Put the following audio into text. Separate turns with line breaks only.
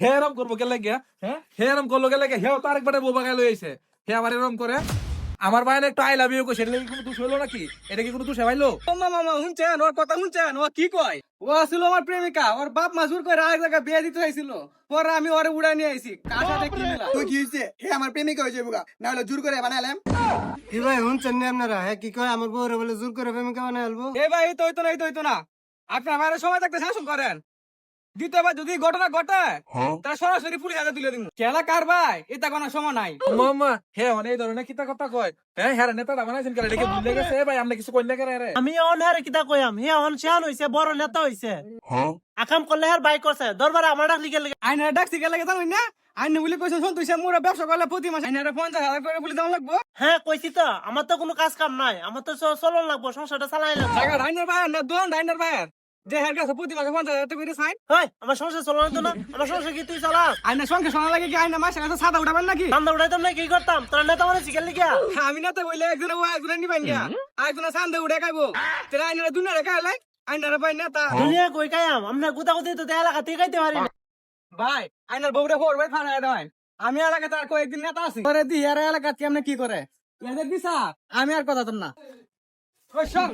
হে এরম করবো কে লাগে? হ্যাঁ, হে এরম করলো কে লাগে? হেও তো আরেকবারে বউ বাগায় লই আইছে। হে আবার এরম করে। আমার ভাই একটা আই লাভ ইউ কইছে, এটা কি কোনো দোষ হইলো নাকি? এটা কি কোনো দোষ হইলো?
মামা মামা শুনছেন ওর কথা শুনছেন? ও কি কয়? ও আসলে আমার প্রেমিকা, ওর বাপ মাজুর করে আরেক জায়গায় বিয়ে দিতে চাইছিল। পরে আমি ওরে উড়া নিয়ে আইছি। কার সাথে কি মিলা?
তুই কি হইছে? হে আমার প্রেমিকা হইছে বুগা, না হলে জোর করে বানাইলাম।
কি ভাই শুনছেন নি আপনারা? হ্যাঁ কি কয় আমার বউরে বলে জোর করে প্রেমিকা বানাই আলবো।
এই ভাই এই তো হইতো না, এই তো হইতো না। আপনার ভাইয়ের সময় থাকতে শাসন করেন। দ্বিতীয়বার যদি ঘটনা ঘটে তাহলে সরাসরি পুলিশ হাতে তুলে দিব। খেলা কার ভাই? এটা কোনো সময় নাই।
মামা হে মানে এই ধরনের কিতা কথা কয়? হ্যাঁ, হ্যাঁ নেতা বানাইছেন কেন? এটা কি ভুলে গেছে? ভাই আমরা কিছু কইনা কেন রে?
আমি অনহারে কিতা কইয়াম, হে অন শান হইছে, বড় নেতা হইছে। আকাম করলে হের বাইক করছে, দরবারে আমার ডাক লিগে লিগে।
আইনারে ডাকছি গেলে জানুই না? আইনে বলে কইছে সন্তুষ্ট মোরা ব্যবসা করলে প্রতি মাসে আইনারে 50,000 করে বলে দেওয়া লাগবো।
হ্যাঁ কইছি তো, আমার তো কোনো কাজ কাম নাই, আমার তো চলন লাগবো, সংসারটা চালাই লাগবো।
টাকা আইনার ভাই না দোন আইনার ভাই যে হের কাছে প্রতি মাসে 50,000 টাকা করে চাই।
হয় আমার সংসার চলন তো না, আমার সংসার কি তুই চালাস?
আইনার সঙ্গে শোনা লাগে কি আইনা মাসে কাছে সাদা উঠাবেন নাকি?
ধান্দা উঠাইতাম না, কি করতাম? তোরা নেতা মানে শিখে লিগা।
আমি না তো বইলে একজনে ও একজনে নিবেন গিয়া একজনে সান্দে উঠে খাইবো তেরা আইনারে দুনিয়ারে খাইলে আইনারে ভাই নেতা
দুনিয়া কই কায়াম, আমরা গুতা গুতি তো এলাকা থেকে খাইতে পারি না।
ভাই আইনার বউরে ফোর ভাই ফাড়ায় দেন। আমি এলাকাতে আর কয়েকদিন নেতা আছি করে দি এর এলাকাতে কেমনে কি করে এদের দিছা আমি আর কথা না। ওই সব